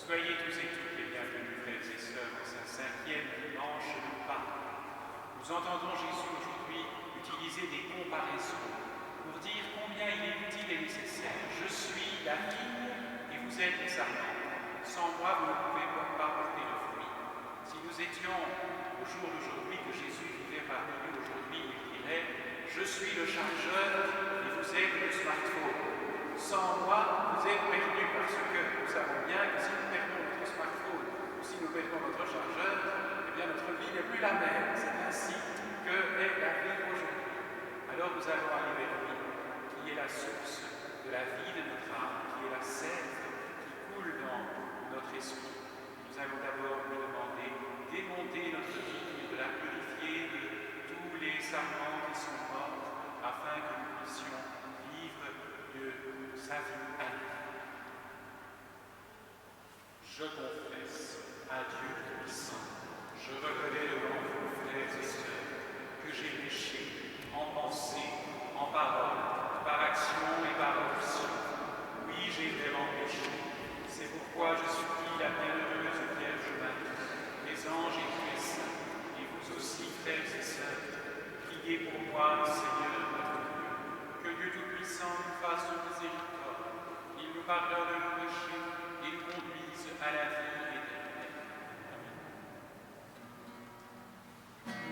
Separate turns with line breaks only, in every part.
Soyez tous et toutes les bienvenus, frères et sœurs, dans sa 5e dimanche de Pâques. Nous entendons Jésus aujourd'hui utiliser des comparaisons pour dire combien il est utile et nécessaire. Je suis la vigne et vous êtes les sarments. Sans moi, vous ne pouvez pas porter de fruits. Si nous étions au jour d'aujourd'hui, que Jésus vivait parmi nous aujourd'hui, il dirait « Je suis le chargeur et vous êtes le smartphone. Sans moi, vous êtes perdus parce que nous savons bien que si nous perdons notre smartphone ou si nous perdons notre chargeur, eh bien notre vie n'est plus la même. C'est ainsi que est la vie aujourd'hui. Alors nous allons aller vers lui, qui est la source de la vie de notre âme, qui est la sève qui coule dans notre esprit. Nous allons d'abord lui demander d'émonder notre vie, de la purifier de tous les sarments qui sont morts, afin que nous puissions vivre de sa vie à lui. Je confesse à Dieu Tout-Puissant, je reconnais devant vous, frères et sœurs, que j'ai péché en pensée, en parole, par action et par omission. Oui, j'ai vraiment péché. C'est pourquoi je supplie la bienheureuse Vierge Marie, les anges et tous les saints, et vous aussi, frères et sœurs, priez pour moi, Seigneur notre Dieu, que Dieu Tout-Puissant nous fasse miséricorde, il nous pardonne nos péchés et nous conduise à la vie éternelle.
Amen.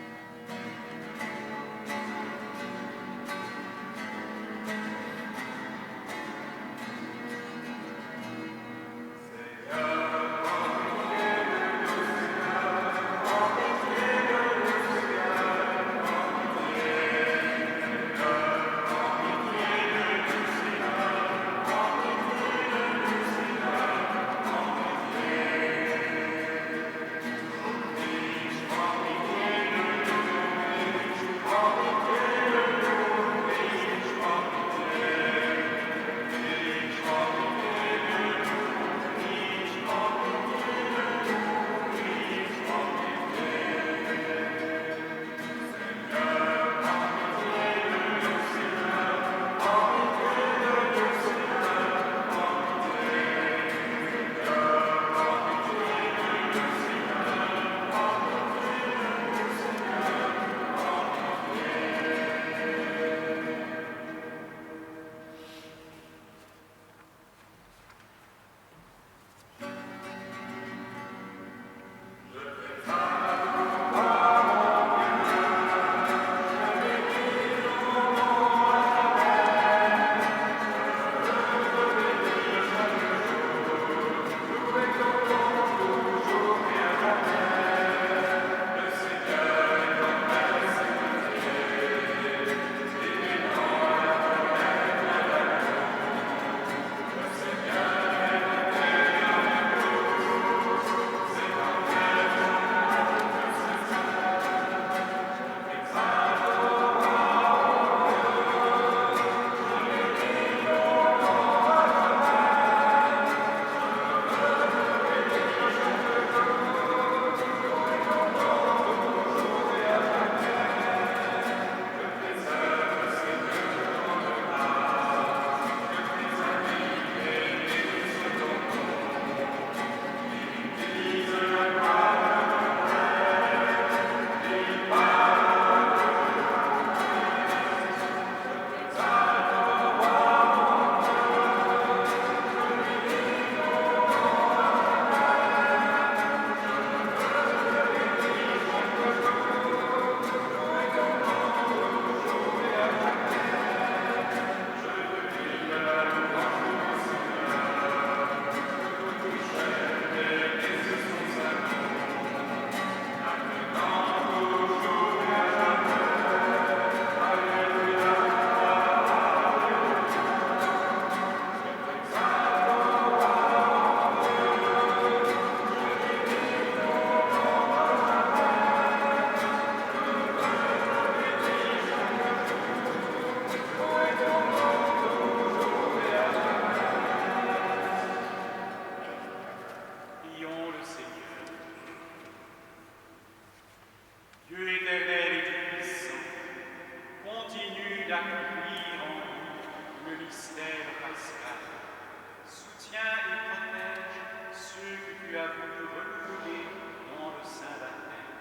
tu as voulu renouveler dans le saint baptême,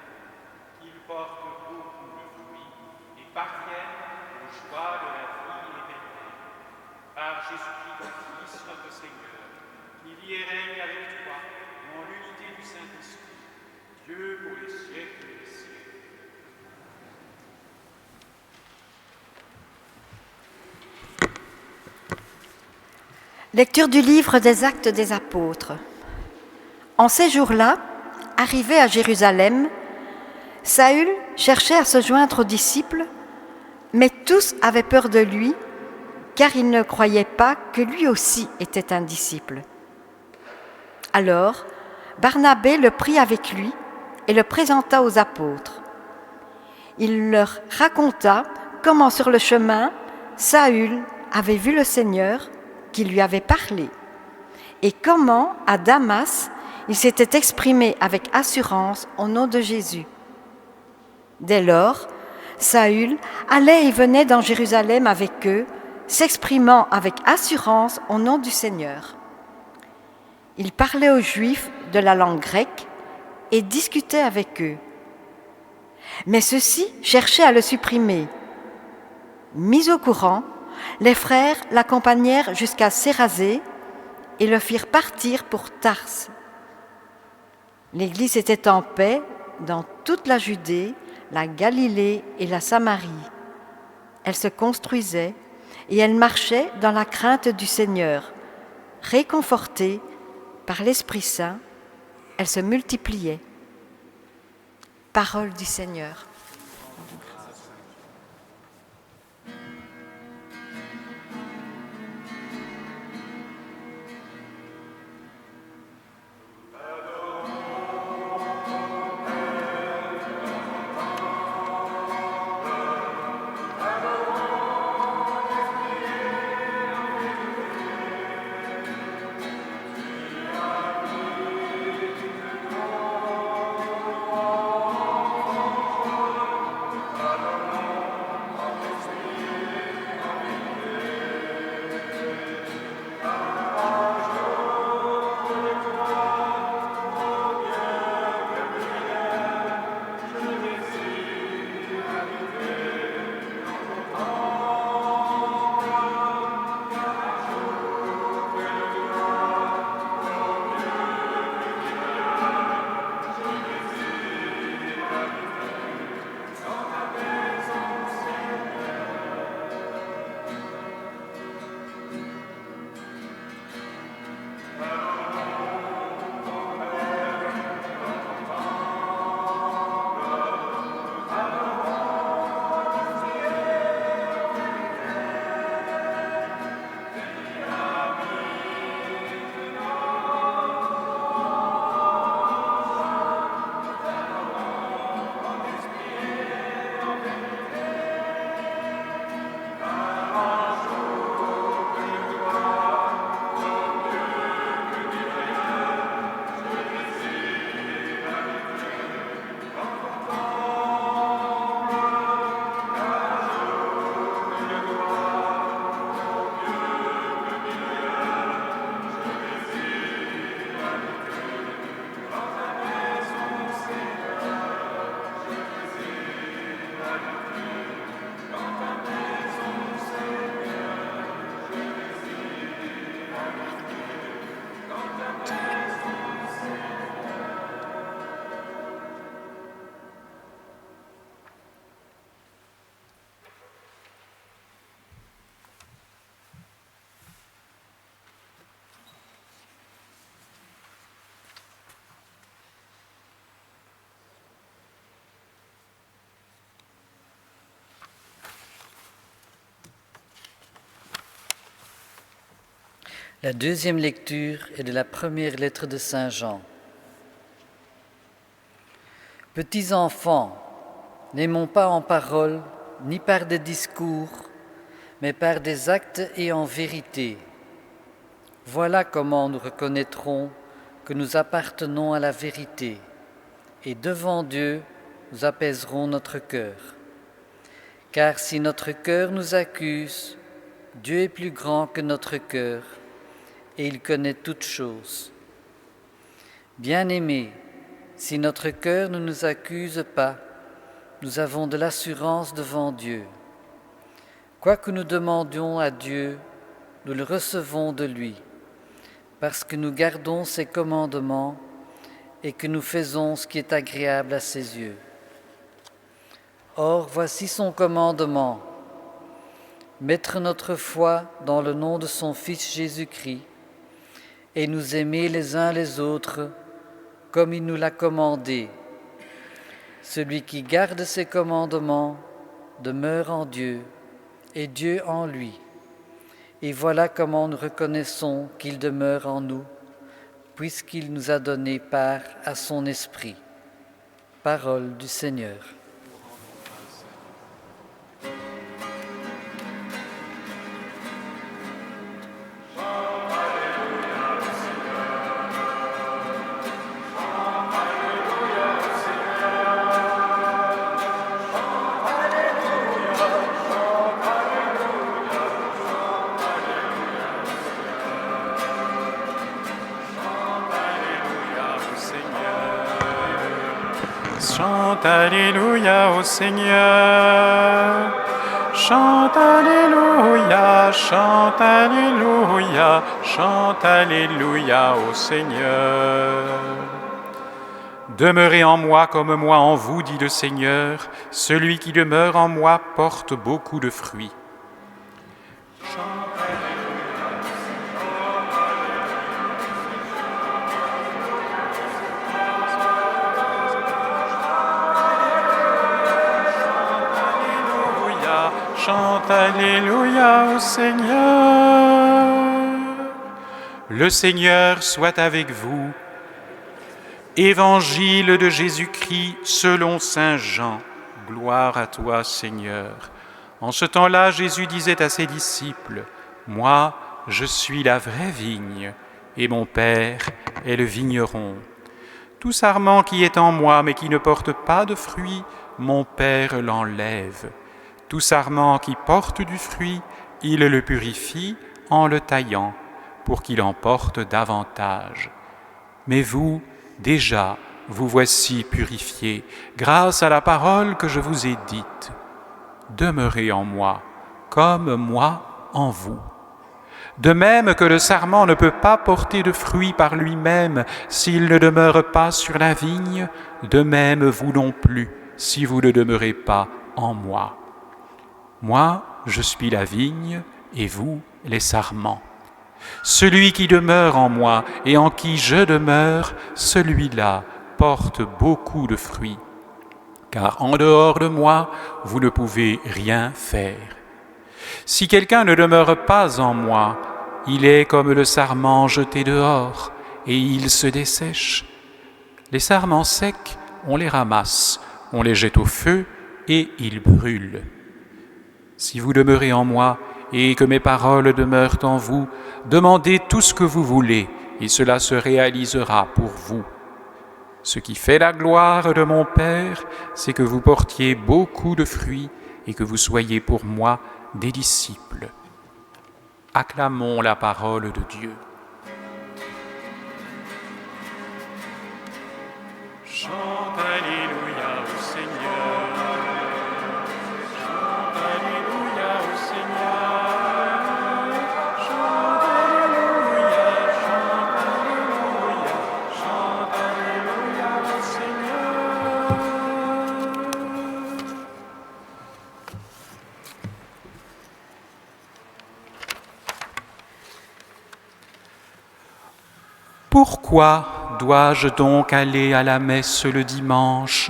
qu'ils portent beaucoup de fruits et parviennent aux joies de la vie éternelle. Par Jésus-Christ, ton Fils, notre Seigneur, qui vit et règne avec toi dans l'unité du Saint-Esprit, Dieu pour les siècles des siècles.
Lecture du livre des Actes des Apôtres. En ces jours-là, arrivé à Jérusalem, Saül cherchait à se joindre aux disciples, mais tous avaient peur de lui, car ils ne croyaient pas que lui aussi était un disciple. Alors, Barnabé le prit avec lui et le présenta aux apôtres. Il leur raconta comment sur le chemin, Saül avait vu le Seigneur qui lui avait parlé, et comment, à Damas, il s'était exprimé avec assurance au nom de Jésus. Dès lors, Saül allait et venait dans Jérusalem avec eux, s'exprimant avec assurance au nom du Seigneur. Il parlait aux Juifs de la langue grecque et discutait avec eux. Mais ceux-ci cherchaient à le supprimer. Mis au courant, les frères l'accompagnèrent jusqu'à Cérazée et le firent partir pour Tarse. L'Église était en paix dans toute la Judée, la Galilée et la Samarie. Elle se construisait et elle marchait dans la crainte du Seigneur. Réconfortée par l'Esprit Saint, elle se multipliait. Parole du Seigneur.
La deuxième lecture est de la première lettre de Saint Jean. Petits enfants, n'aimons pas en parole, ni par des discours, mais par des actes et en vérité. Voilà comment nous reconnaîtrons que nous appartenons à la vérité, et devant Dieu, nous apaiserons notre cœur. Car si notre cœur nous accuse, Dieu est plus grand que notre cœur, et il connaît toutes choses. Bien-aimés, si notre cœur ne nous accuse pas, nous avons de l'assurance devant Dieu. Quoi que nous demandions à Dieu, nous le recevons de lui, parce que nous gardons ses commandements et que nous faisons ce qui est agréable à ses yeux. Or, voici son commandement, mettre notre foi dans le nom de son Fils Jésus-Christ et nous aimer les uns les autres comme il nous l'a commandé. Celui qui garde ses commandements demeure en Dieu et Dieu en lui. Et voilà comment nous reconnaissons qu'il demeure en nous, puisqu'il nous a donné part à son esprit. Parole du Seigneur.
Chante Alléluia au Seigneur. Chante Alléluia, chante Alléluia, chante Alléluia au Seigneur. Demeurez en moi comme moi en vous, dit le Seigneur. Celui qui demeure en moi porte beaucoup de fruits. Chante Alléluia au Seigneur. Le Seigneur soit avec vous. Évangile de Jésus-Christ selon saint Jean. Gloire à toi, Seigneur. En ce temps-là, Jésus disait à ses disciples, « Moi, je suis la vraie vigne, et mon Père est le vigneron. Tout sarment qui est en moi, mais qui ne porte pas de fruit, mon Père l'enlève. Tout sarment qui porte du fruit, il le purifie en le taillant, pour qu'il en porte davantage. Mais vous, déjà, vous voici purifiés, grâce à la parole que je vous ai dite. Demeurez en moi, comme moi en vous. De même que le sarment ne peut pas porter de fruit par lui-même s'il ne demeure pas sur la vigne, de même vous non plus, si vous ne demeurez pas en moi. Moi, je suis la vigne, et vous, les sarments. Celui qui demeure en moi et en qui je demeure, celui-là porte beaucoup de fruits. Car en dehors de moi, vous ne pouvez rien faire. Si quelqu'un ne demeure pas en moi, il est comme le sarment jeté dehors, et il se dessèche. Les sarments secs, on les ramasse, on les jette au feu, et ils brûlent. Si vous demeurez en moi et que mes paroles demeurent en vous, demandez tout ce que vous voulez et cela se réalisera pour vous. Ce qui fait la gloire de mon Père, c'est que vous portiez beaucoup de fruits et que vous soyez pour moi des disciples. Acclamons la parole de Dieu. Chante Alléluia au Seigneur. Pourquoi dois-je donc aller à la messe le dimanche?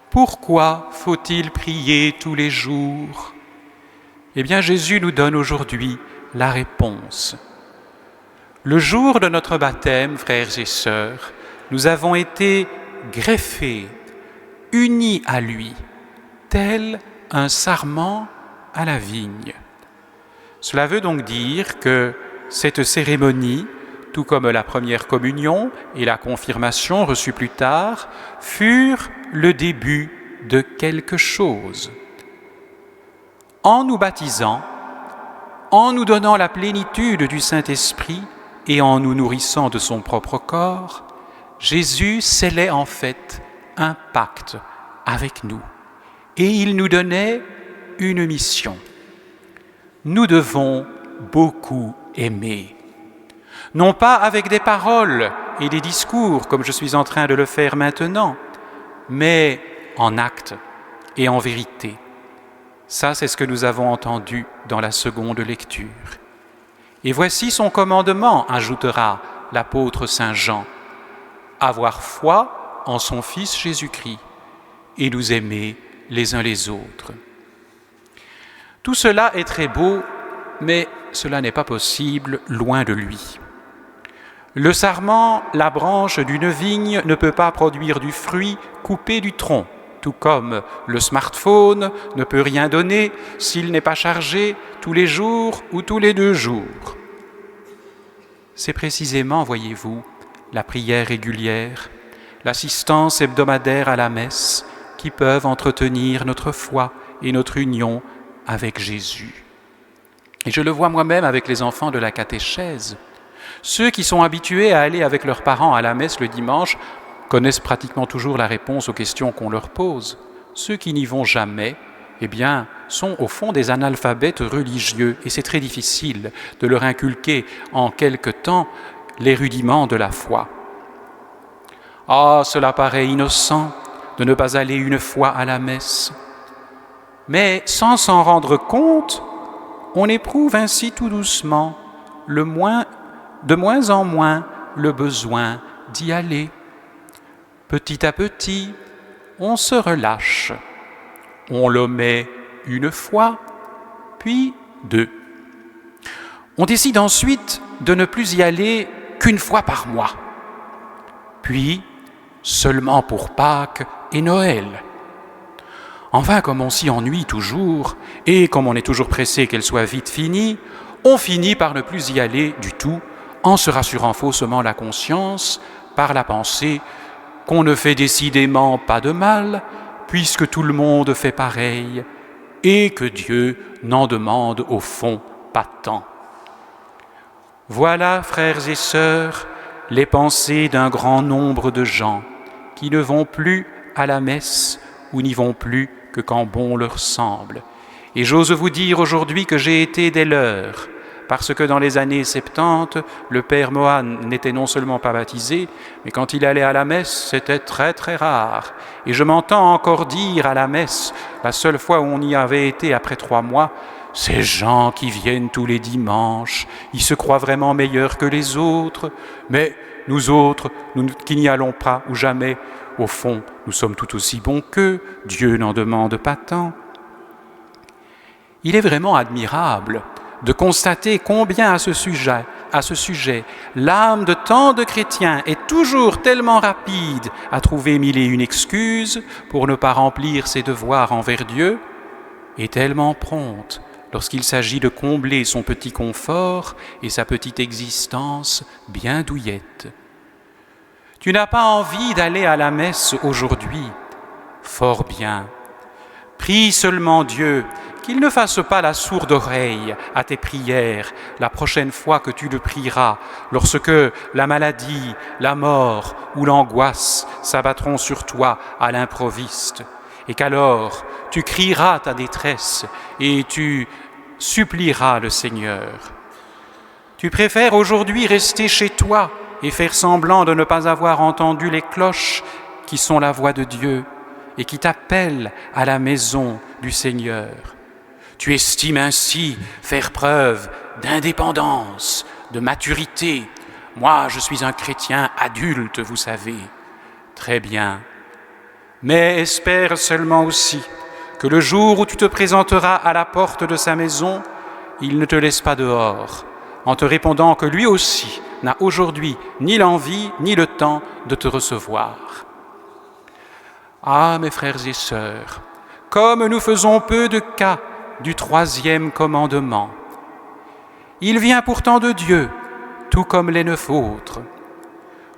Pourquoi faut-il prier tous les jours? Eh bien, Jésus nous donne aujourd'hui la réponse. Le jour de notre baptême, frères et sœurs, nous avons été greffés, unis à lui, tel un sarment à la vigne. Cela veut donc dire que cette cérémonie, tout comme la première communion et la confirmation reçue plus tard, furent le début de quelque chose. En nous baptisant, en nous donnant la plénitude du Saint-Esprit et en nous nourrissant de son propre corps, Jésus scellait en fait un pacte avec nous et il nous donnait une mission. Nous devons beaucoup aimer. Non pas avec des paroles et des discours, comme je suis en train de le faire maintenant, mais en actes et en vérité. Ça, c'est ce que nous avons entendu dans la seconde lecture. Et voici son commandement, ajoutera l'apôtre Saint Jean, avoir foi en son Fils Jésus-Christ et nous aimer les uns les autres. Tout cela est très beau, mais cela n'est pas possible loin de lui. Le sarment, la branche d'une vigne, ne peut pas produire du fruit coupé du tronc, tout comme le smartphone ne peut rien donner s'il n'est pas chargé tous les jours ou tous les 2 jours. C'est précisément, voyez-vous, la prière régulière, l'assistance hebdomadaire à la messe qui peuvent entretenir notre foi et notre union avec Jésus. Et je le vois moi-même avec les enfants de la catéchèse. Ceux qui sont habitués à aller avec leurs parents à la messe le dimanche connaissent pratiquement toujours la réponse aux questions qu'on leur pose. Ceux qui n'y vont jamais, eh bien, sont au fond des analphabètes religieux et c'est très difficile de leur inculquer en quelque temps les rudiments de la foi. Ah, cela paraît innocent de ne pas aller une fois à la messe. Mais sans s'en rendre compte, on éprouve ainsi tout doucement de moins en moins le besoin d'y aller. Petit à petit, on se relâche. On l'omet 1 fois, puis 2. On décide ensuite de ne plus y aller qu'1 fois par mois, puis seulement pour Pâques et Noël. Enfin, comme on s'y ennuie toujours, et comme on est toujours pressé qu'elle soit vite finie, on finit par ne plus y aller du tout, en se rassurant faussement la conscience par la pensée qu'on ne fait décidément pas de mal, puisque tout le monde fait pareil, et que Dieu n'en demande au fond pas tant. Voilà, frères et sœurs, les pensées d'un grand nombre de gens qui ne vont plus à la messe ou n'y vont plus que quand bon leur semble. Et j'ose vous dire aujourd'hui que j'ai été des leurs, parce que dans les années 70, le père Mohan n'était non seulement pas baptisé, mais quand il allait à la messe, c'était très très rare. Et je m'entends encore dire à la messe, la seule fois où on y avait été après 3 mois, ces gens qui viennent tous les dimanches, ils se croient vraiment meilleurs que les autres, mais nous autres, nous qui n'y allons pas ou jamais, au fond, nous sommes tout aussi bons qu'eux, Dieu n'en demande pas tant. Il est vraiment admirable de constater combien à ce sujet, l'âme de tant de chrétiens est toujours tellement rapide à trouver 1001 excuses pour ne pas remplir ses devoirs envers Dieu, et tellement prompte lorsqu'il s'agit de combler son petit confort et sa petite existence bien douillette. Tu n'as pas envie d'aller à la messe aujourd'hui? Fort bien. Prie seulement Dieu qu'il ne fasse pas la sourde oreille à tes prières la prochaine fois que tu le prieras, lorsque la maladie, la mort ou l'angoisse s'abattront sur toi à l'improviste, et qu'alors tu crieras ta détresse et tu supplieras le Seigneur. Tu préfères aujourd'hui rester chez toi et faire semblant de ne pas avoir entendu les cloches qui sont la voix de Dieu et qui t'appellent à la maison du Seigneur. Tu estimes ainsi faire preuve d'indépendance, de maturité. Moi, je suis un chrétien adulte, vous savez. Très bien. Mais espère seulement aussi que le jour où tu te présenteras à la porte de sa maison, il ne te laisse pas dehors, en te répondant que lui aussi n'a aujourd'hui ni l'envie ni le temps de te recevoir. Ah, mes frères et sœurs, comme nous faisons peu de cas du 3e commandement. Il vient pourtant de Dieu, tout comme les 9 autres.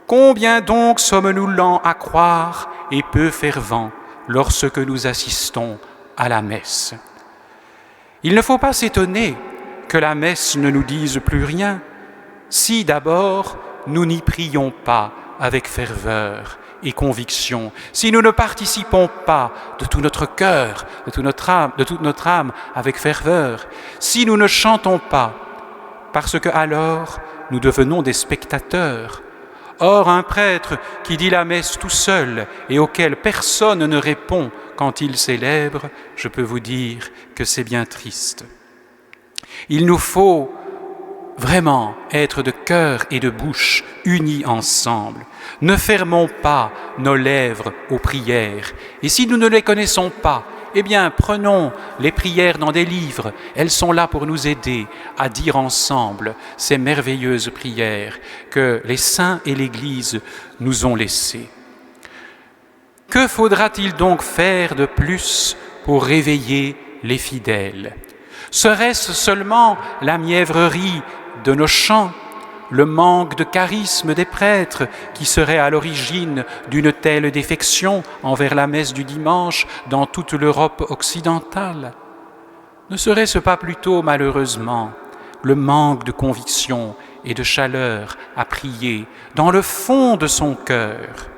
Combien donc sommes-nous lents à croire et peu fervents lorsque nous assistons à la messe? Il ne faut pas s'étonner que la messe ne nous dise plus rien, si d'abord nous n'y prions pas avec ferveur et conviction, si nous ne participons pas de tout notre cœur, de toute notre âme avec ferveur, si nous ne chantons pas, parce que alors nous devenons des spectateurs. Or, un prêtre qui dit la messe tout seul et auquel personne ne répond quand il célèbre, je peux vous dire que c'est bien triste. Il nous faut vraiment être de cœur et de bouche unis ensemble. Ne fermons pas nos lèvres aux prières. Et si nous ne les connaissons pas, eh bien, prenons les prières dans des livres. Elles sont là pour nous aider à dire ensemble ces merveilleuses prières que les saints et l'Église nous ont laissées. Que faudra-t-il donc faire de plus pour réveiller les fidèles ? Serait-ce seulement la mièvrerie de nos chants, le manque de charisme des prêtres qui serait à l'origine d'une telle défection envers la messe du dimanche dans toute l'Europe occidentale? Ne serait-ce pas plutôt, malheureusement, le manque de conviction et de chaleur à prier dans le fond de son cœur?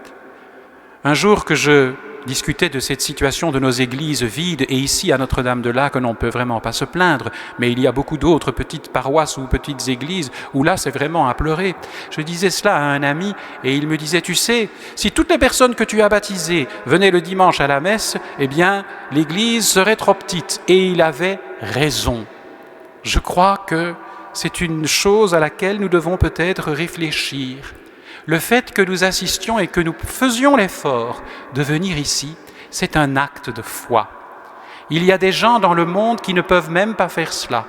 Un jour que je discutais de cette situation de nos églises vides, et ici à Notre-Dame-de-Lac, on ne peut vraiment pas se plaindre, mais il y a beaucoup d'autres petites paroisses ou petites églises où là c'est vraiment à pleurer. Je disais cela à un ami et il me disait, tu sais, si toutes les personnes que tu as baptisées venaient le dimanche à la messe, eh bien l'église serait trop petite. Et il avait raison. Je crois que c'est une chose à laquelle nous devons peut-être réfléchir. Le fait que nous assistions et que nous faisions l'effort de venir ici, c'est un acte de foi. Il y a des gens dans le monde qui ne peuvent même pas faire cela.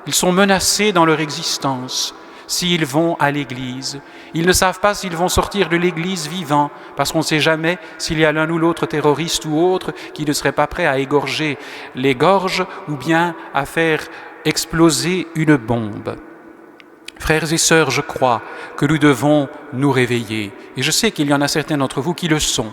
Ils sont menacés dans leur existence s'ils vont à l'église. Ils ne savent pas s'ils vont sortir de l'église vivants, parce qu'on ne sait jamais s'il y a l'un ou l'autre terroriste ou autre qui ne serait pas prêt à égorger les gorges ou bien à faire exploser une bombe. Frères et sœurs, je crois que nous devons nous réveiller. Et je sais qu'il y en a certains d'entre vous qui le sont.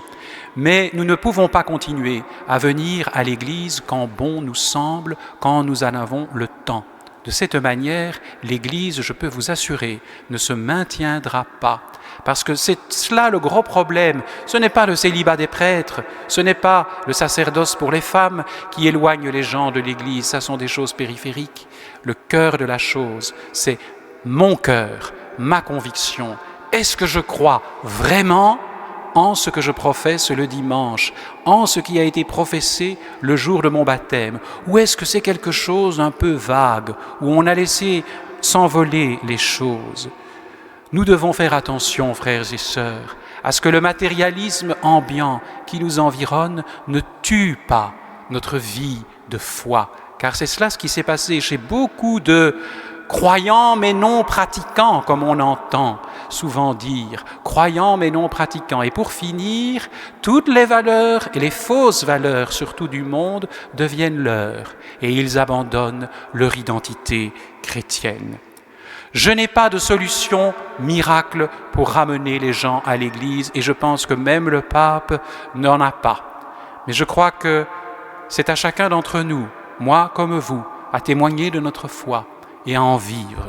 Mais nous ne pouvons pas continuer à venir à l'Église quand bon nous semble, quand nous en avons le temps. De cette manière, l'Église, je peux vous assurer, ne se maintiendra pas. Parce que c'est cela le gros problème. Ce n'est pas le célibat des prêtres, ce n'est pas le sacerdoce pour les femmes qui éloigne les gens de l'Église. Ça sont des choses périphériques. Le cœur de la chose, c'est mon cœur, ma conviction. Est-ce que je crois vraiment en ce que je professe le dimanche, en ce qui a été professé le jour de mon baptême? Ou est-ce que c'est quelque chose un peu vague, où on a laissé s'envoler les choses? Nous devons faire attention, frères et sœurs, à ce que le matérialisme ambiant qui nous environne ne tue pas notre vie de foi. Car c'est cela ce qui s'est passé chez beaucoup de croyants mais non pratiquants, comme on entend souvent dire, croyants mais non pratiquants. Et pour finir, toutes les valeurs et les fausses valeurs, surtout du monde, deviennent leurs, et ils abandonnent leur identité chrétienne. Je n'ai pas de solution miracle pour ramener les gens à l'Église, et je pense que même le pape n'en a pas. Mais je crois que c'est à chacun d'entre nous, moi comme vous, à témoigner de notre foi et à en vivre.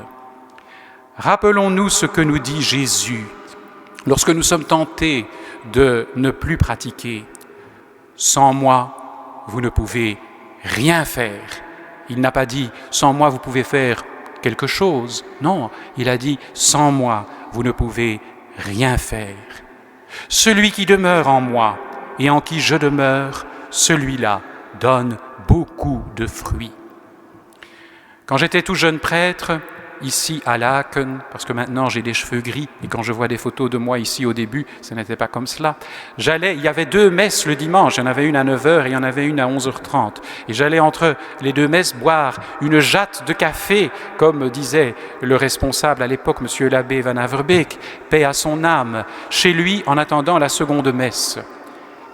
Rappelons-nous ce que nous dit Jésus lorsque nous sommes tentés de ne plus pratiquer. « Sans moi, vous ne pouvez rien faire ». Il n'a pas dit « sans moi, vous pouvez faire quelque chose ». Non, il a dit « sans moi, vous ne pouvez rien faire ». Celui qui demeure en moi et en qui je demeure, celui-là donne beaucoup de fruits. Quand j'étais tout jeune prêtre, ici à Laeken, parce que maintenant j'ai des cheveux gris, et quand je vois des photos de moi ici au début, ce n'était pas comme cela, il y avait 2 messes le dimanche, il y en avait une à 9h et il y en avait une à 11h30. Et j'allais entre les 2 messes boire une jatte de café, comme disait le responsable à l'époque, M. l'abbé Van Averbeek, paix à son âme, chez lui en attendant la seconde messe.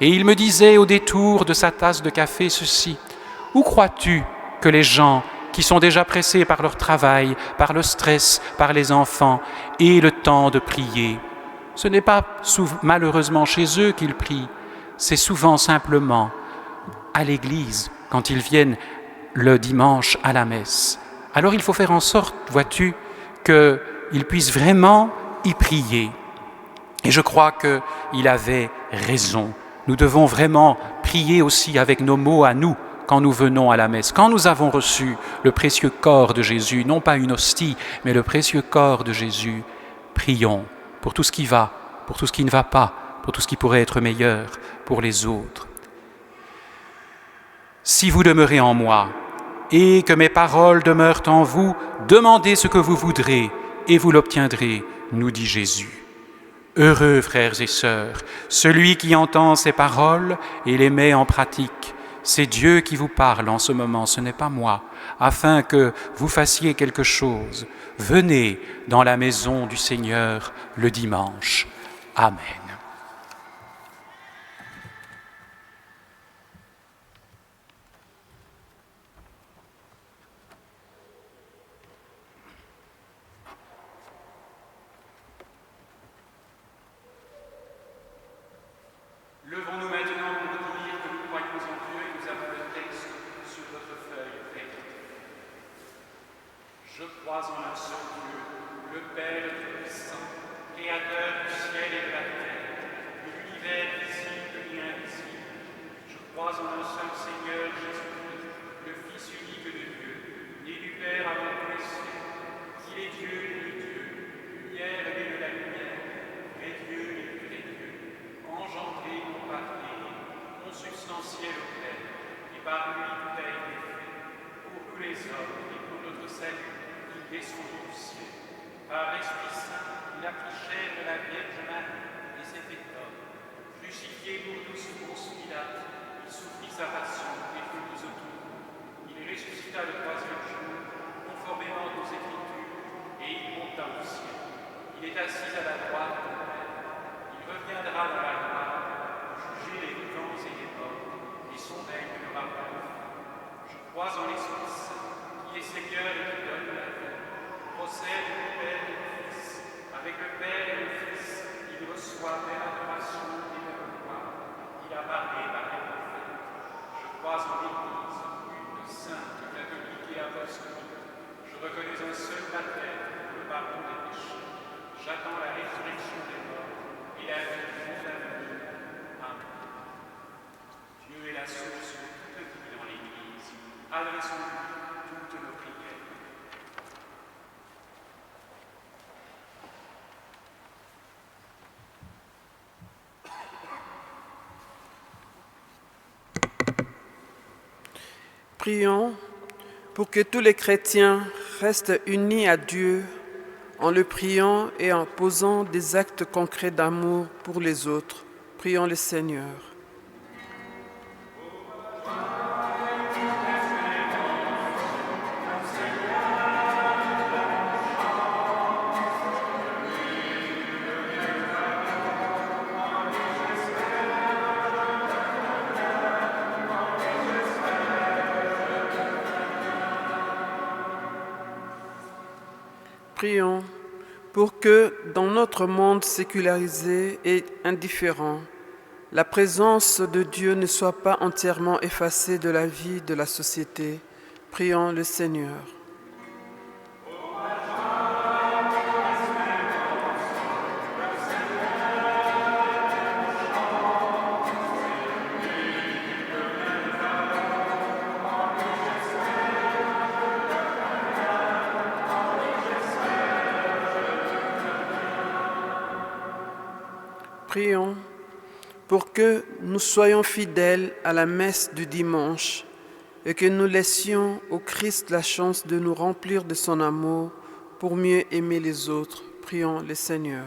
Et il me disait au détour de sa tasse de café ceci: « Où crois-tu que les gens qui sont déjà pressés par leur travail, par le stress, par les enfants, aient le temps de prier? Ce n'est pas malheureusement chez eux qu'ils prient, c'est souvent simplement à l'église, quand ils viennent le dimanche à la messe. Alors il faut faire en sorte, vois-tu, qu'ils puissent vraiment y prier. Et je crois qu'il avait raison. Nous devons vraiment prier aussi avec nos mots à nous quand nous venons à la messe. Quand nous avons reçu le précieux corps de Jésus, non pas une hostie, mais le précieux corps de Jésus, prions pour tout ce qui va, pour tout ce qui ne va pas, pour tout ce qui pourrait être meilleur pour les autres. Si vous demeurez en moi et que mes paroles demeurent en vous, demandez ce que vous voudrez et vous l'obtiendrez, nous dit Jésus. Heureux, frères et sœurs, celui qui entend ces paroles et les met en pratique. C'est Dieu qui vous parle en ce moment, ce n'est pas moi, afin que vous fassiez quelque chose. Venez dans la maison du Seigneur le dimanche. Amen. Levons-nous maintenant pour dire que nous croyons en Dieu et nous avons le texte sur votre feuille verte. Je crois en un seul Dieu, le Père Tout-Puissant, Créateur du ciel et de la terre, de l'univers visible et invisible. Je crois en un seul Seigneur Jésus-Christ, le Fils unique de Dieu, né du Père avant tous les siècles, qu'il est Dieu et de Dieu, lumière et de la lumière, vrai Dieu et de vrai Dieu, engendré, comparé, consubstantiel au Père, et par lui tout a été fait, pour tous les hommes et pour notre salut, il descendit du ciel. Par l'Esprit Saint, il a pris chair de la Vierge Marie et s'est fait homme. Crucifié pour nous sous Ponce Pilate, il souffrit sa passion et fut mis au tombeau. Il ressuscita le troisième jour, conformément aux Écritures, et il monta au ciel. Il est assis à la droite de Père. Il reviendra dans la gloire pour juger les vivants et les morts, et son règne n'aura pas de fin. Je crois en l'Esprit Saint, qui est Seigneur et qui donne la vie, procède du Père et du Fils. Avec le Père et le Fils, il reçoit même adoration et même gloire. Il a parlé par les prophètes. Je crois en l'Église, une sainte, catholique et apostolique. Je reconnais un seul baptême pour le pardon des péchés. J'attends la résurrection des morts et la vie du monde à venir. Amen. Dieu est la source de toute vie dans l'Église. Adressons-lui toutes nos prières.
Prions pour que tous les chrétiens restent unis à Dieu en le priant et en posant des actes concrets d'amour pour les autres. Prions le Seigneur. Prions pour que, dans notre monde sécularisé et indifférent, la présence de Dieu ne soit pas entièrement effacée de la vie de la société. Prions le Seigneur. Prions pour que nous soyons fidèles à la messe du dimanche et que nous laissions au Christ la chance de nous remplir de son amour pour mieux aimer les autres. Prions le Seigneur.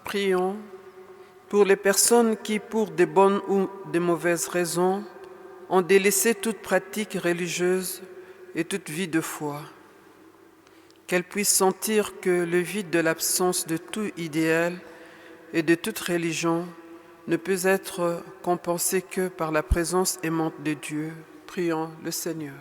Prions pour les personnes qui, pour de bonnes ou de mauvaises raisons, ont délaissé toute pratique religieuse et toute vie de foi. Qu'elles puissent sentir que le vide de l'absence de tout idéal et de toute religion ne peut être compensé que par la présence aimante de Dieu. Prions le Seigneur.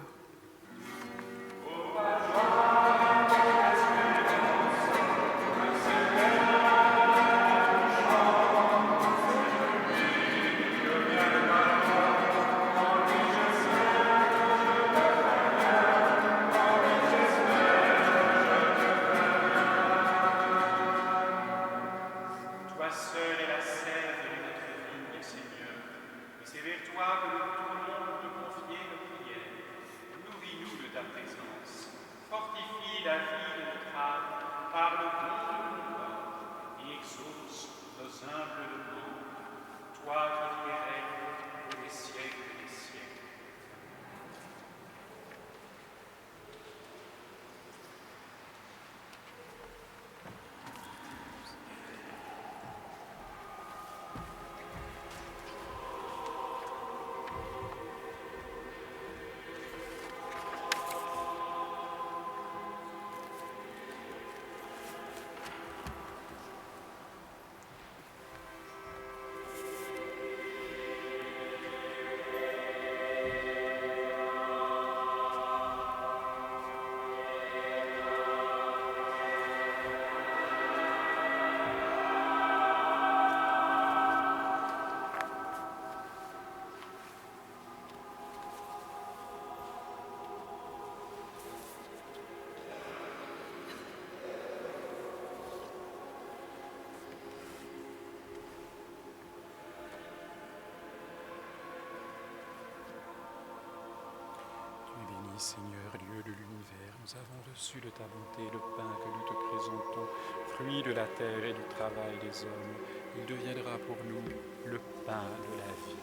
Seigneur Dieu de l'univers, nous avons reçu de ta bonté le pain que nous te présentons, fruit de la terre et du travail des hommes. Il deviendra pour nous le pain de la vie.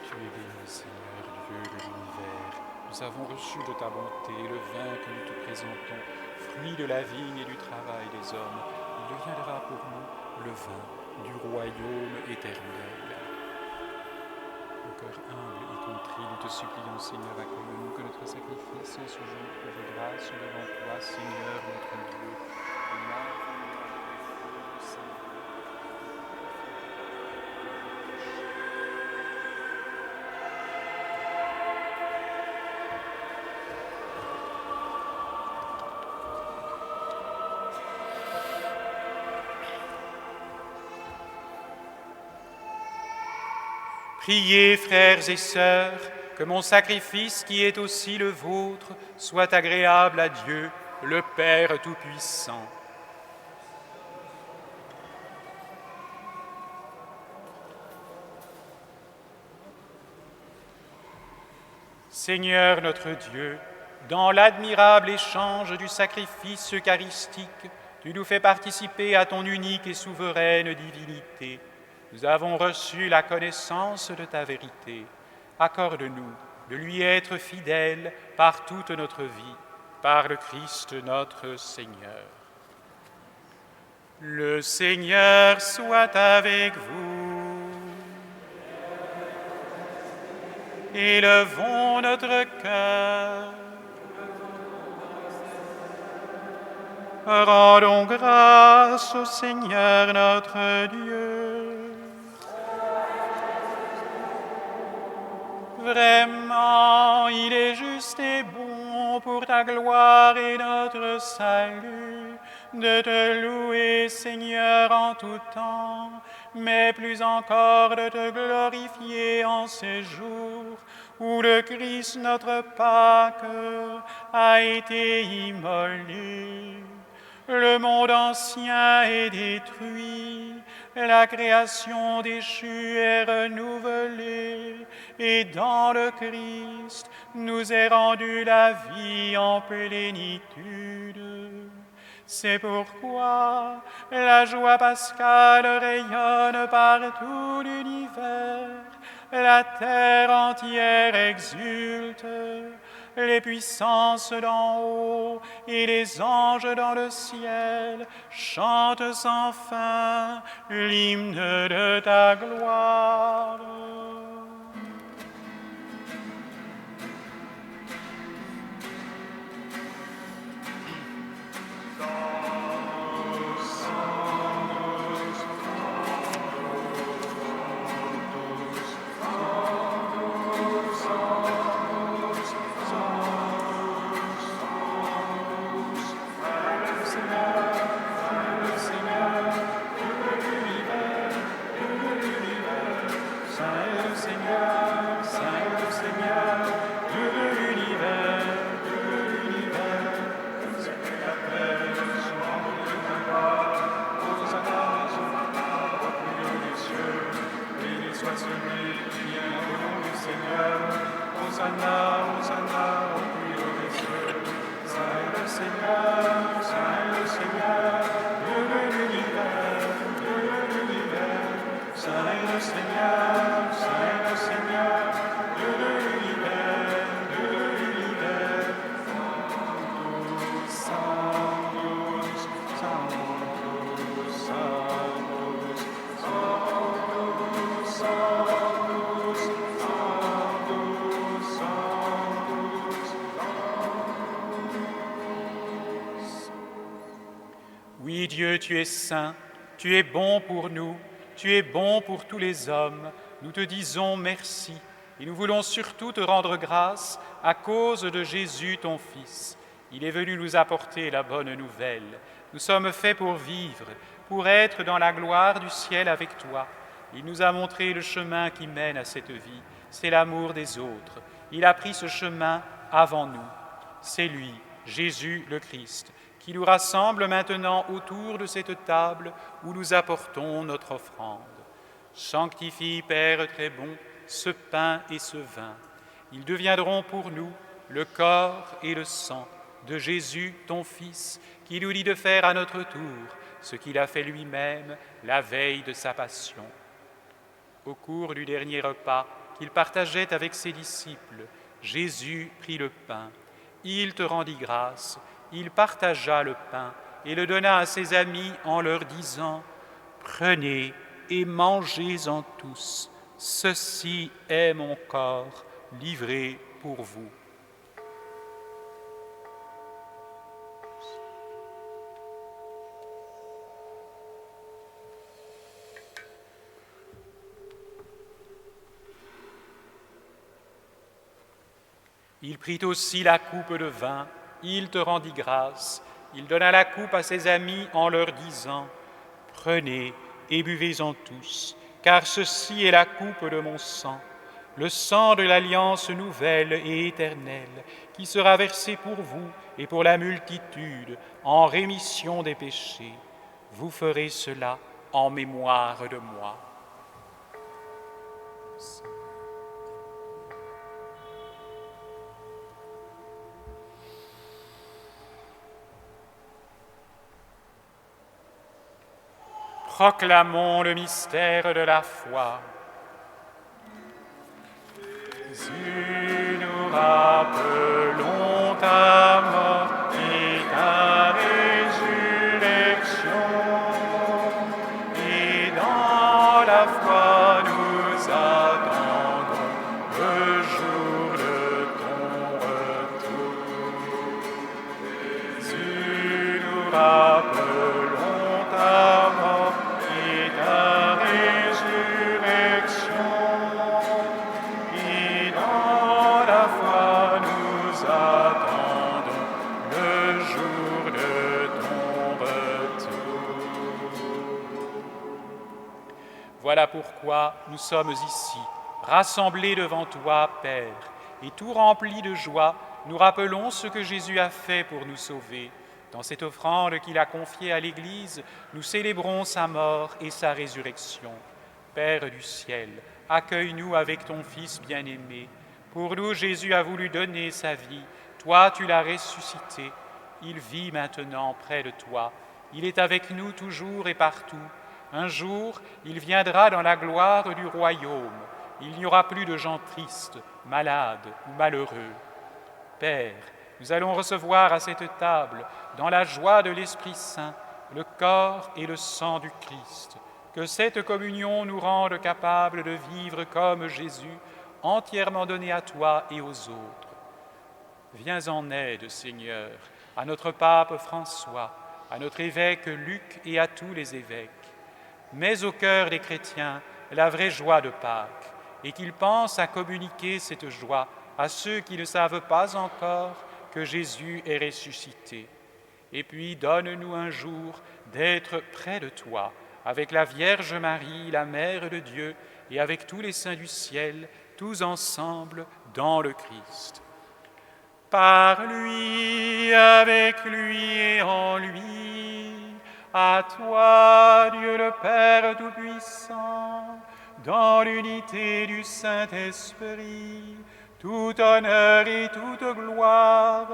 Tu es béni, Seigneur Dieu de l'univers. Nous avons reçu de ta bonté le vin que nous te présentons, fruit de la vigne et du travail des hommes. Il deviendra pour nous le vin du royaume éternel. Au cœur humble et contrit, nous te supplions, Seigneur, accorde-nous que notre sacrifice ce jour trouve grâce devant toi, Seigneur notre Dieu. Priez, frères et sœurs, que mon sacrifice, qui est aussi le vôtre, soit agréable à Dieu, le Père Tout-Puissant. Seigneur notre Dieu, dans l'admirable échange du sacrifice eucharistique, tu nous fais participer à ton unique et souveraine divinité. Nous avons reçu la connaissance de ta vérité. Accorde-nous de lui être fidèles par toute notre vie, par le Christ notre Seigneur. Le Seigneur soit avec vous. Élevons notre cœur. Rendons grâce au Seigneur notre Dieu. Vraiment, il est juste et bon pour ta gloire et notre salut de te louer, Seigneur, en tout temps, mais plus encore de te glorifier en ces jours où le Christ, notre Pâque, a été immolé. Le monde ancien est détruit, la création déchue est renouvelée, et dans le Christ nous est rendue la vie en plénitude. C'est pourquoi la joie pascale rayonne par tout l'univers, la terre entière exulte, les puissances d'en haut et les anges dans le ciel chantent sans fin l'hymne de ta gloire. Oui, Dieu, tu es saint, tu es bon pour nous, tu es bon pour tous les hommes. Nous te disons merci et nous voulons surtout te rendre grâce à cause de Jésus, ton Fils. Il est venu nous apporter la bonne nouvelle. Nous sommes faits pour vivre, pour être dans la gloire du ciel avec toi. Il nous a montré le chemin qui mène à cette vie, c'est l'amour des autres. Il a pris ce chemin avant nous. C'est lui, Jésus le Christ, qui nous rassemble maintenant autour de cette table où nous apportons notre offrande. Sanctifie, Père très bon, ce pain et ce vin. Ils deviendront pour nous le corps et le sang de Jésus, ton Fils, qui nous dit de faire à notre tour ce qu'il a fait lui-même la veille de sa passion. Au cours du dernier repas qu'il partageait avec ses disciples, Jésus prit le pain. Il te rendit grâce, il partagea le pain et le donna à ses amis en leur disant « Prenez et mangez-en tous, ceci est mon corps livré pour vous. » Il prit aussi la coupe de vin, il te rendit grâce, il donna la coupe à ses amis en leur disant « Prenez et buvez-en tous, car ceci est la coupe de mon sang, le sang de l'alliance nouvelle et éternelle, qui sera versé pour vous et pour la multitude en rémission des péchés. Vous ferez cela en mémoire de moi. » Proclamons le mystère de la foi. Jésus, nous rappelons ta mort et ta résurrection, et dans la foi nous attendons le jour de ton retour. Jésus, nous rappelons ta mort et ta résurrection, et dans la foi nous attendons le jour de ton retour. Voilà pourquoi nous sommes ici, rassemblés devant toi, Père, et tout remplis de joie, nous rappelons ce que Jésus a fait pour nous sauver. Dans cette offrande qu'il a confiée à l'Église, nous célébrons sa mort et sa résurrection. Père du ciel, accueille-nous avec ton Fils bien-aimé. Pour nous, Jésus a voulu donner sa vie. Toi, tu l'as ressuscité. Il vit maintenant près de toi. Il est avec nous toujours et partout. Un jour, il viendra dans la gloire du royaume. Il n'y aura plus de gens tristes, malades ou malheureux. Père, nous allons recevoir à cette table, dans la joie de l'Esprit Saint, le corps et le sang du Christ. Que cette communion nous rende capables de vivre comme Jésus, entièrement donné à toi et aux autres. Viens en aide, Seigneur, à notre pape François, à notre évêque Luc et à tous les évêques. Mets au cœur des chrétiens la vraie joie de Pâques, et qu'ils pensent à communiquer cette joie à ceux qui ne savent pas encore que Jésus est ressuscité. Et puis donne-nous un jour d'être près de toi, avec la Vierge Marie, la Mère de Dieu, et avec tous les saints du ciel, tous ensemble dans le Christ. Par lui, avec lui et en lui, à toi, Dieu le Père Tout-Puissant, dans l'unité du Saint-Esprit, tout honneur et toute gloire,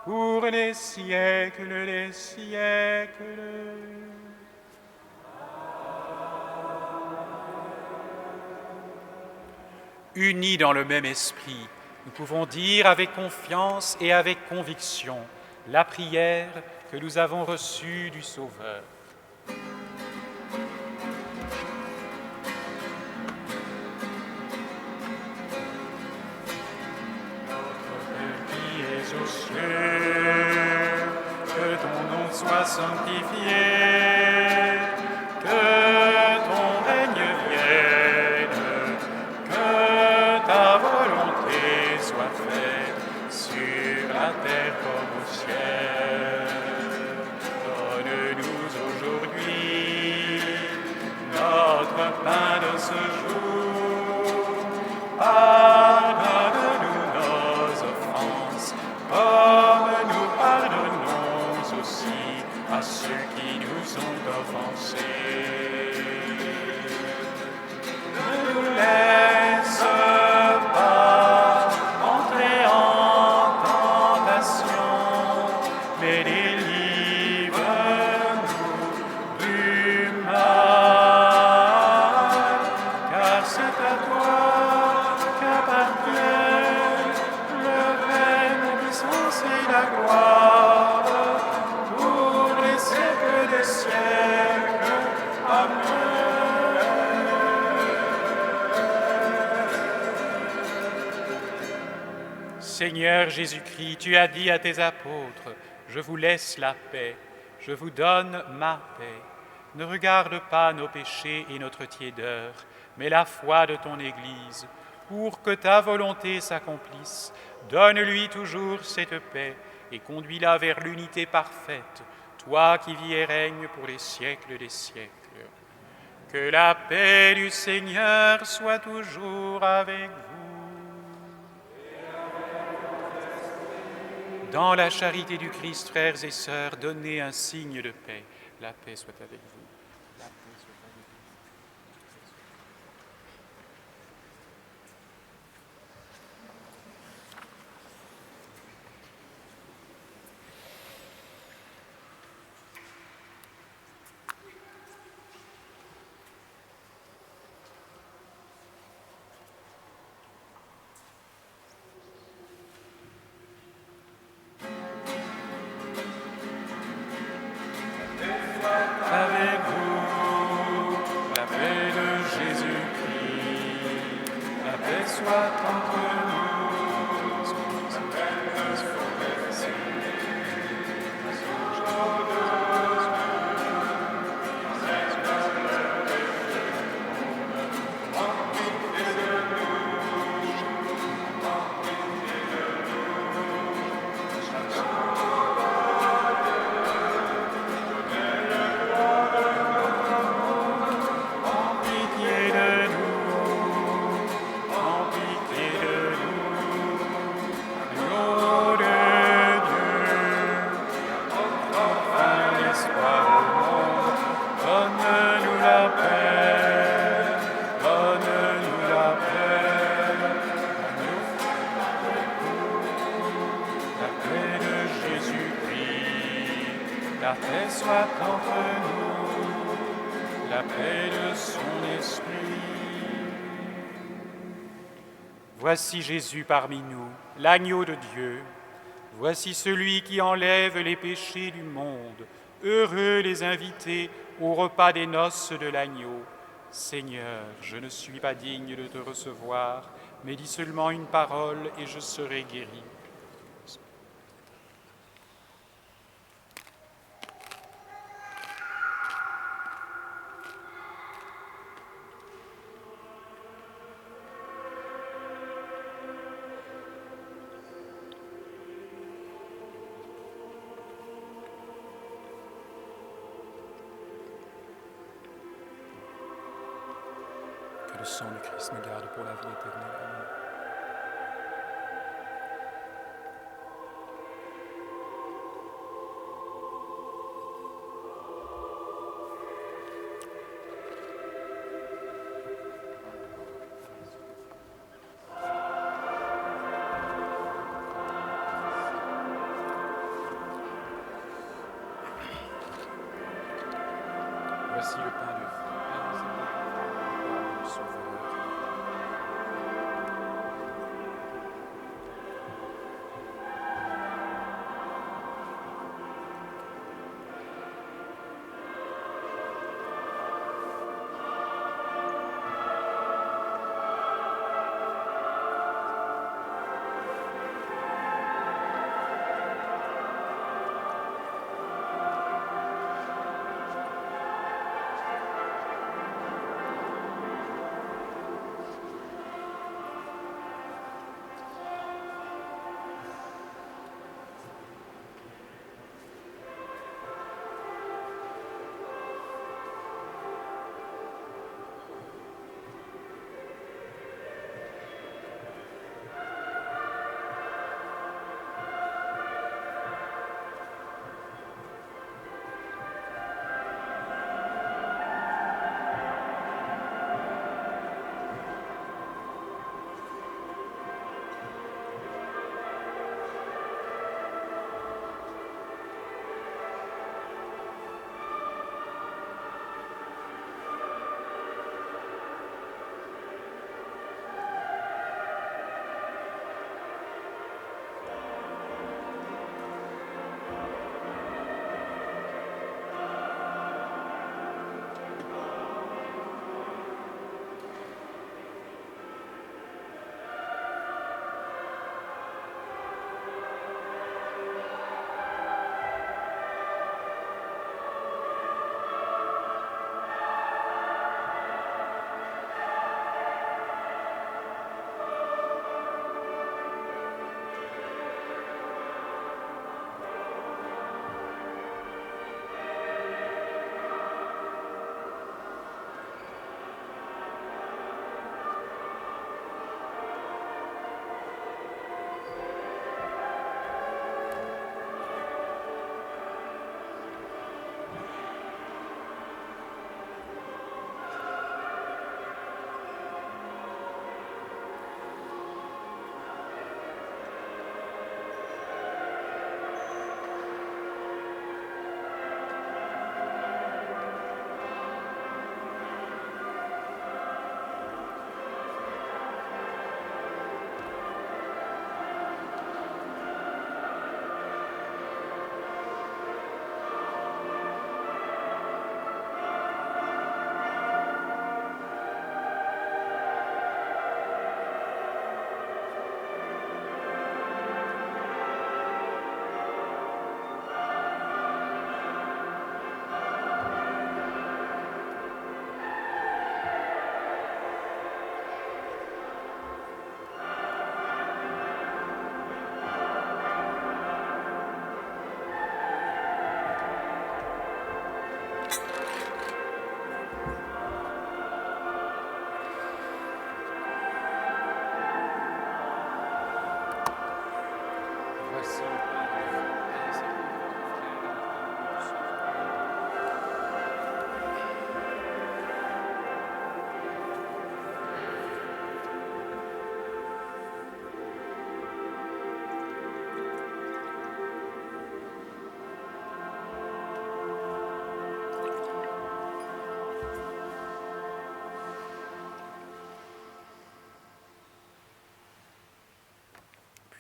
pour les siècles des siècles. Unis dans le même esprit, nous pouvons dire avec confiance et avec conviction la prière que nous avons reçue du Sauveur. Aux cieux, que ton nom soit sanctifié, que ton règne vienne, que ta volonté soit faite sur la terre comme au ciel. Donne-nous aujourd'hui c'est à toi qu'appartiennent le règne, la puissance et la gloire pour les siècles des siècles. Amen. Seigneur Jésus-Christ, tu as dit à tes apôtres, « Je vous laisse la paix, je vous donne ma paix. Ne regarde pas nos péchés et notre tiédeur, mais la foi de ton Église, pour que ta volonté s'accomplisse. Donne-lui toujours cette paix et conduis-la vers l'unité parfaite, toi qui vis et règnes pour les siècles des siècles. Que la paix du Seigneur soit toujours avec vous. Dans la charité du Christ, frères et sœurs, donnez un signe de paix. La paix soit avec vous. La paix soit avec vous. Avec vous, la paix de Jésus-Christ, la paix soit entre nous. La paix soit entre nous, la paix de son esprit. Voici Jésus parmi nous, l'agneau de Dieu. Voici celui qui enlève les péchés du monde. Heureux les invités au repas des noces de l'agneau. Seigneur, je ne suis pas digne de te recevoir, mais dis seulement une parole et je serai guéri. Que le sang du Christ me garde pour la vie éternelle. Amen. Voici le pain de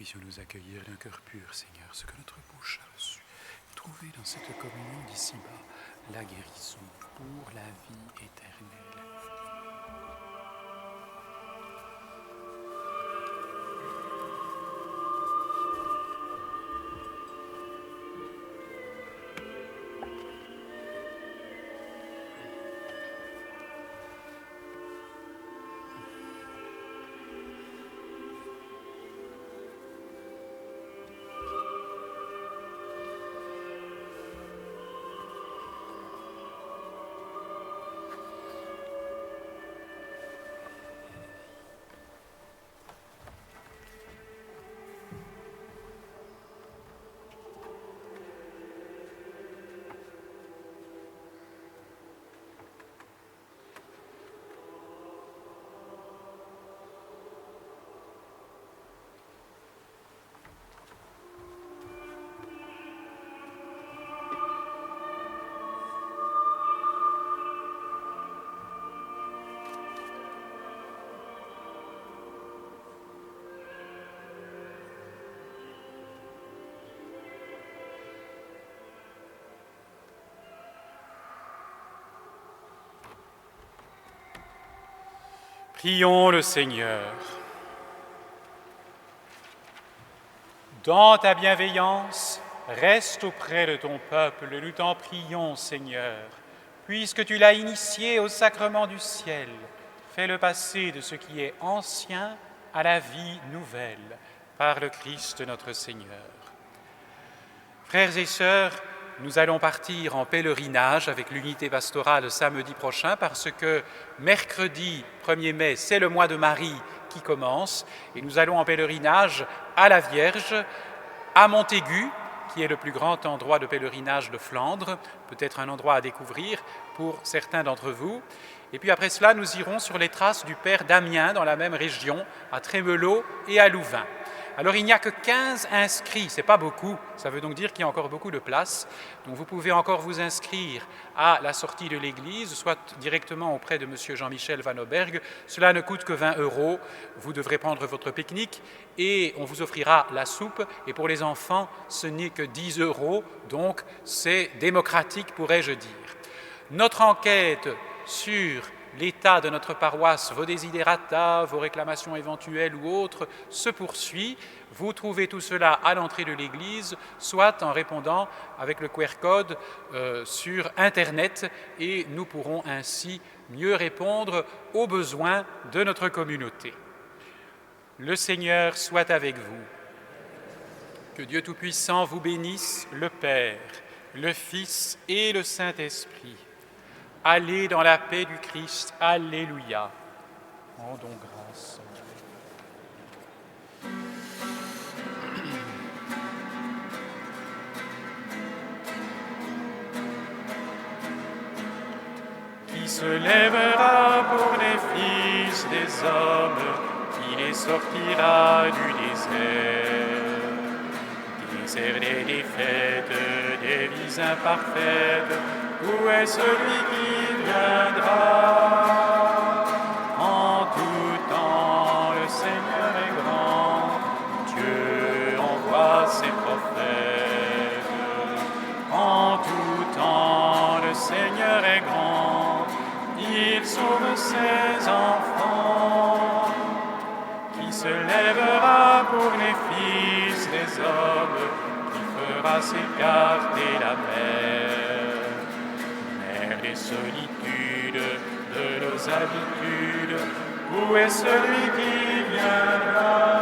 puissions nous accueillir d'un cœur pur, Seigneur, ce que notre bouche a reçu. Trouver dans cette communion d'ici-bas la guérison pour la vie éternelle. Prions le Seigneur. Dans ta bienveillance, reste auprès de ton peuple, nous t'en prions, Seigneur. Puisque tu l'as initié au sacrement du ciel, fais-le passer de ce qui est ancien à la vie nouvelle, par le Christ notre Seigneur. Frères et sœurs, nous allons partir en pèlerinage avec l'unité pastorale samedi prochain parce que mercredi 1er mai, c'est le mois de Marie qui commence et nous allons en pèlerinage à la Vierge, à Montaigu, qui est le plus grand endroit de pèlerinage de Flandre, peut-être un endroit à découvrir pour certains d'entre vous. Et puis après cela, nous irons sur les traces du Père Damien dans la même région, à Trémelot et à Louvain. Alors il n'y a que 15 inscrits, ce n'est pas beaucoup, ça veut donc dire qu'il y a encore beaucoup de place. Donc vous pouvez encore vous inscrire à la sortie de l'église, soit directement auprès de M. Jean-Michel Van Oberg. Cela ne coûte que 20 €, vous devrez prendre votre pique-nique et on vous offrira la soupe. Et pour les enfants, ce n'est que 10 €, donc c'est démocratique, pourrais-je dire. Notre enquête sur l'état de notre paroisse, vos desiderata, vos réclamations éventuelles ou autres, se poursuit. Vous trouvez tout cela à l'entrée de l'église, soit en répondant avec le QR code sur Internet, et nous pourrons ainsi mieux répondre aux besoins de notre communauté. Le Seigneur soit avec vous. Que Dieu Tout-Puissant vous bénisse, le Père, le Fils et le Saint-Esprit. Allez dans la paix du Christ. Alléluia. Rendons grâce. Qui se lèvera pour les fils des hommes, qui les sortira du désert des défaites, des vies imparfaites. Où est celui qui viendra? En tout temps, le Seigneur est grand. Dieu envoie ses prophètes. En tout temps, le Seigneur est grand. Il sauve ses enfants. Qui se lèvera pour les fils des hommes, qui fera s'écarter la mer. Les solitudes de nos habitudes, où est celui qui viendra?